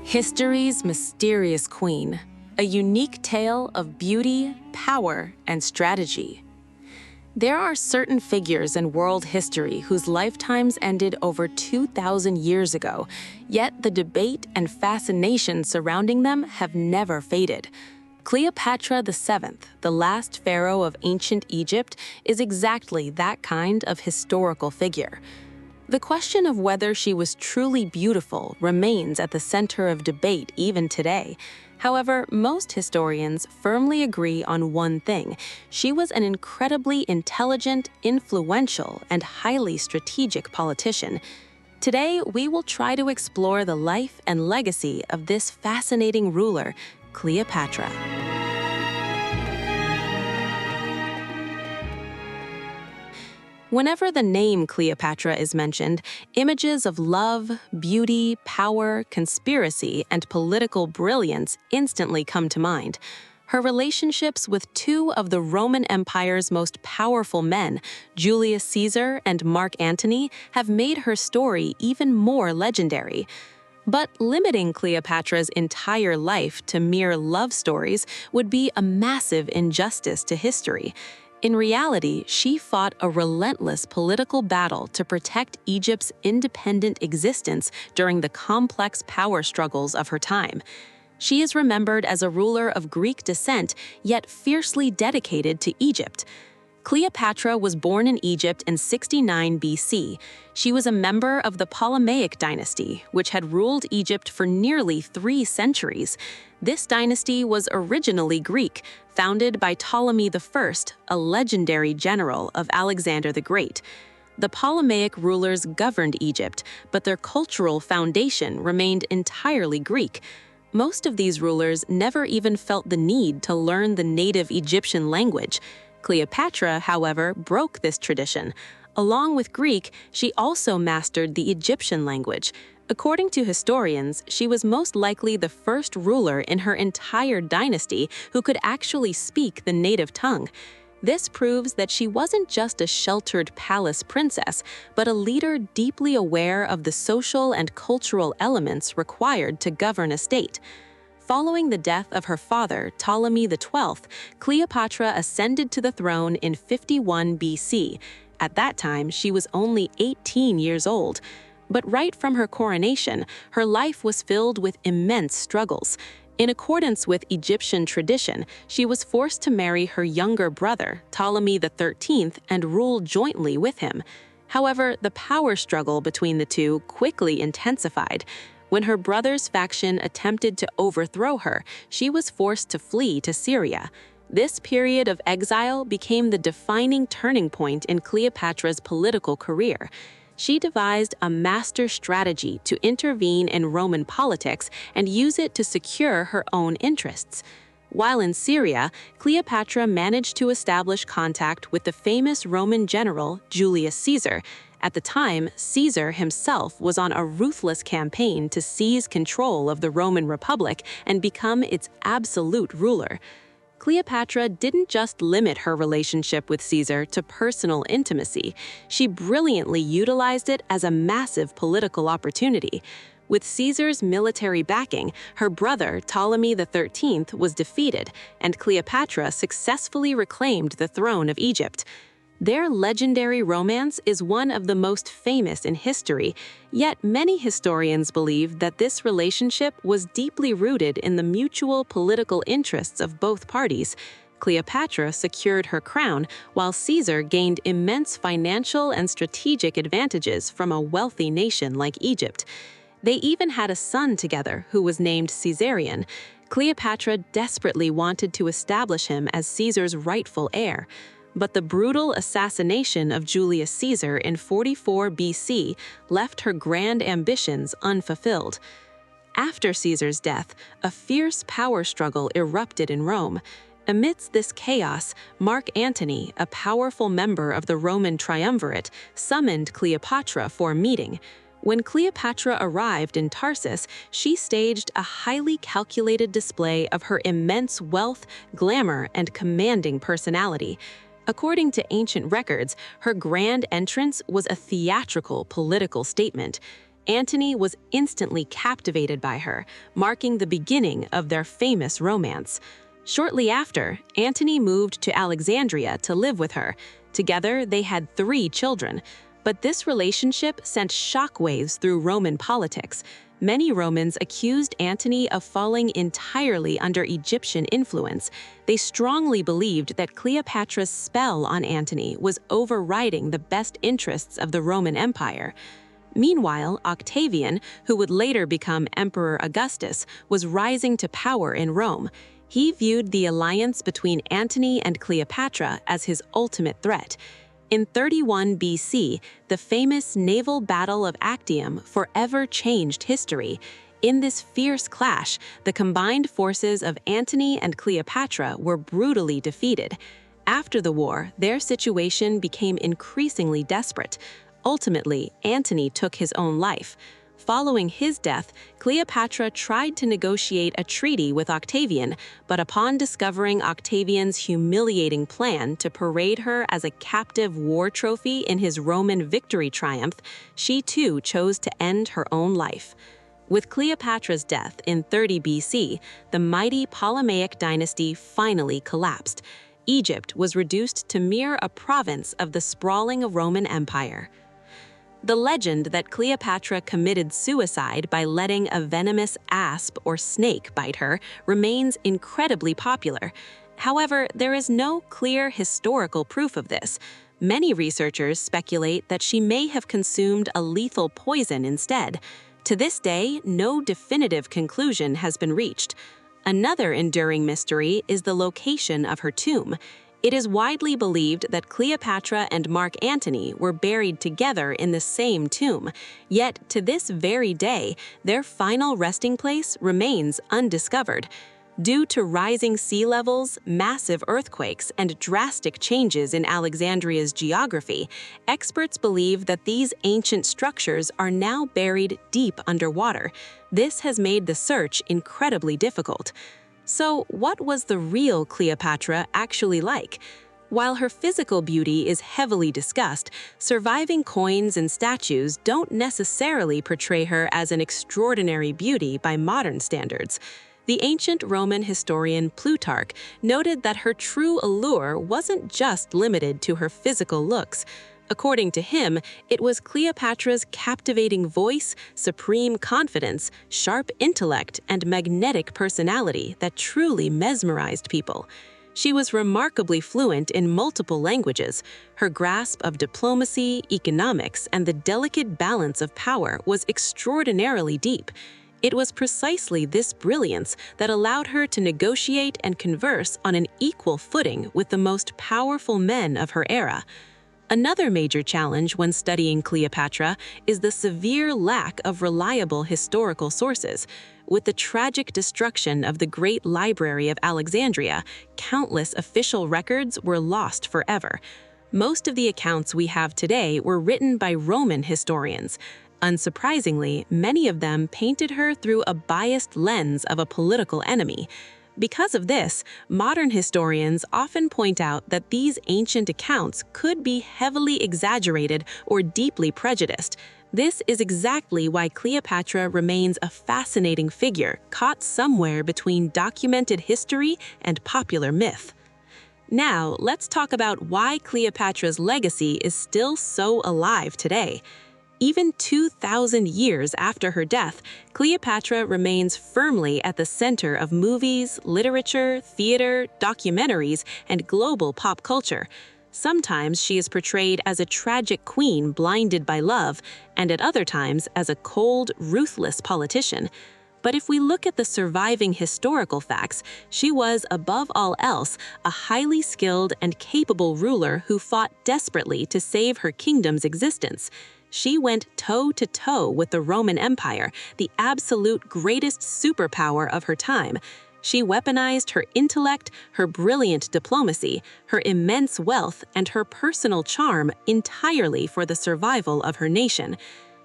History's mysterious queen, a unique tale of beauty, power, and strategy. There are certain figures in world history whose lifetimes ended over 2,000 years ago, yet the debate and fascination surrounding them have never faded. Cleopatra VII, the last pharaoh of ancient Egypt, is exactly that kind of historical figure. The question of whether she was truly beautiful remains at the center of debate even today. However, most historians firmly agree on one thing: she was an incredibly intelligent, influential, and highly strategic politician. Today, we will try to explore the life and legacy of this fascinating ruler, Cleopatra. Whenever the name Cleopatra is mentioned, images of love, beauty, power, conspiracy, and political brilliance instantly come to mind. Her relationships with two of the Roman Empire's most powerful men, Julius Caesar and Mark Antony, have made her story even more legendary. But limiting Cleopatra's entire life to mere love stories would be a massive injustice to history. In reality, she fought a relentless political battle to protect Egypt's independent existence during the complex power struggles of her time. She is remembered as a ruler of Greek descent, yet fiercely dedicated to Egypt. Cleopatra was born in Egypt in 69 BC. She was a member of the Ptolemaic dynasty, which had ruled Egypt for nearly 3 centuries. This dynasty was originally Greek, founded by Ptolemy I, a legendary general of Alexander the Great. The Ptolemaic rulers governed Egypt, but their cultural foundation remained entirely Greek. Most of these rulers never even felt the need to learn the native Egyptian language. Cleopatra, however, broke this tradition. Along with Greek, she also mastered the Egyptian language. According to historians, she was most likely the first ruler in her entire dynasty who could actually speak the native tongue. This proves that she wasn't just a sheltered palace princess, but a leader deeply aware of the social and cultural elements required to govern a state. Following the death of her father, Ptolemy XII, Cleopatra ascended to the throne in 51 BC. At that time, she was only 18 years old. But right from her coronation, her life was filled with immense struggles. In accordance with Egyptian tradition, she was forced to marry her younger brother, Ptolemy XIII, and rule jointly with him. However, the power struggle between the two quickly intensified. When her brother's faction attempted to overthrow her, she was forced to flee to Syria. This period of exile became the defining turning point in Cleopatra's political career. She devised a master strategy to intervene in Roman politics and use it to secure her own interests. While in Syria, Cleopatra managed to establish contact with the famous Roman general Julius Caesar. At the time, Caesar himself was on a ruthless campaign to seize control of the Roman Republic and become its absolute ruler. Cleopatra didn't just limit her relationship with Caesar to personal intimacy. She brilliantly utilized it as a massive political opportunity. With Caesar's military backing, her brother, Ptolemy XIII, was defeated, and Cleopatra successfully reclaimed the throne of Egypt. Their legendary romance is one of the most famous in history, yet many historians believe that this relationship was deeply rooted in the mutual political interests of both parties. Cleopatra secured her crown, while Caesar gained immense financial and strategic advantages from a wealthy nation like Egypt. They even had a son together who was named Caesarion. Cleopatra desperately wanted to establish him as Caesar's rightful heir. But the brutal assassination of Julius Caesar in 44 BC left her grand ambitions unfulfilled. After Caesar's death, a fierce power struggle erupted in Rome. Amidst this chaos, Mark Antony, a powerful member of the Roman triumvirate, summoned Cleopatra for a meeting. When Cleopatra arrived in Tarsus, she staged a highly calculated display of her immense wealth, glamour, and commanding personality. According to ancient records, her grand entrance was a theatrical political statement. Antony was instantly captivated by her, marking the beginning of their famous romance. Shortly after, Antony moved to Alexandria to live with her. Together, they had 3 children. But this relationship sent shockwaves through Roman politics. Many Romans accused Antony of falling entirely under Egyptian influence. They strongly believed that Cleopatra's spell on Antony was overriding the best interests of the Roman Empire. Meanwhile, Octavian, who would later become Emperor Augustus, was rising to power in Rome. He viewed the alliance between Antony and Cleopatra as his ultimate threat. In 31 BC, the famous naval battle of Actium forever changed history. In this fierce clash, the combined forces of Antony and Cleopatra were brutally defeated. After the war, their situation became increasingly desperate. Ultimately, Antony took his own life. Following his death, Cleopatra tried to negotiate a treaty with Octavian, but upon discovering Octavian's humiliating plan to parade her as a captive war trophy in his Roman victory triumph, she too chose to end her own life. With Cleopatra's death in 30 BC, the mighty Ptolemaic dynasty finally collapsed. Egypt was reduced to mere a province of the sprawling Roman Empire. The legend that Cleopatra committed suicide by letting a venomous asp or snake bite her remains incredibly popular. However, there is no clear historical proof of this. Many researchers speculate that she may have consumed a lethal poison instead. To this day, no definitive conclusion has been reached. Another enduring mystery is the location of her tomb. It is widely believed that Cleopatra and Mark Antony were buried together in the same tomb, yet to this very day, their final resting place remains undiscovered. Due to rising sea levels, massive earthquakes, and drastic changes in Alexandria's geography, experts believe that these ancient structures are now buried deep underwater. This has made the search incredibly difficult. So, what was the real Cleopatra actually like? While her physical beauty is heavily discussed, surviving coins and statues don't necessarily portray her as an extraordinary beauty by modern standards. The ancient Roman historian Plutarch noted that her true allure wasn't just limited to her physical looks. According to him, it was Cleopatra's captivating voice, supreme confidence, sharp intellect, and magnetic personality that truly mesmerized people. She was remarkably fluent in multiple languages. Her grasp of diplomacy, economics, and the delicate balance of power was extraordinarily deep. It was precisely this brilliance that allowed her to negotiate and converse on an equal footing with the most powerful men of her era. Another major challenge when studying Cleopatra is the severe lack of reliable historical sources. With the tragic destruction of the Great Library of Alexandria, countless official records were lost forever. Most of the accounts we have today were written by Roman historians. Unsurprisingly, many of them painted her through a biased lens of a political enemy. Because of this, modern historians often point out that these ancient accounts could be heavily exaggerated or deeply prejudiced. This is exactly why Cleopatra remains a fascinating figure caught somewhere between documented history and popular myth. Now, let's talk about why Cleopatra's legacy is still so alive today. Even 2,000 years after her death, Cleopatra remains firmly at the center of movies, literature, theater, documentaries, and global pop culture. Sometimes she is portrayed as a tragic queen blinded by love, and at other times as a cold, ruthless politician. But if we look at the surviving historical facts, she was, above all else, a highly skilled and capable ruler who fought desperately to save her kingdom's existence. She went toe-to-toe with the Roman Empire, the absolute greatest superpower of her time. She weaponized her intellect, her brilliant diplomacy, her immense wealth, and her personal charm entirely for the survival of her nation.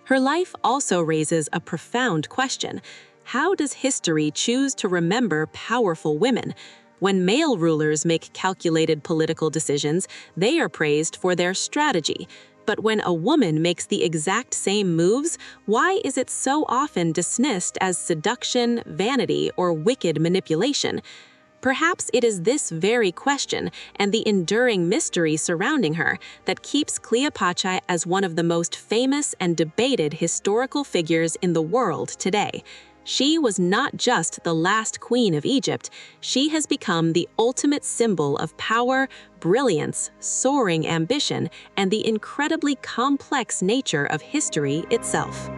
Her life also raises a profound question. How does history choose to remember powerful women? When male rulers make calculated political decisions, they are praised for their strategy. But when a woman makes the exact same moves, why is it so often dismissed as seduction, vanity, or wicked manipulation? Perhaps it is this very question and the enduring mystery surrounding her that keeps Cleopatra as one of the most famous and debated historical figures in the world today. She was not just the last queen of Egypt, she has become the ultimate symbol of power, brilliance, soaring ambition, and the incredibly complex nature of history itself.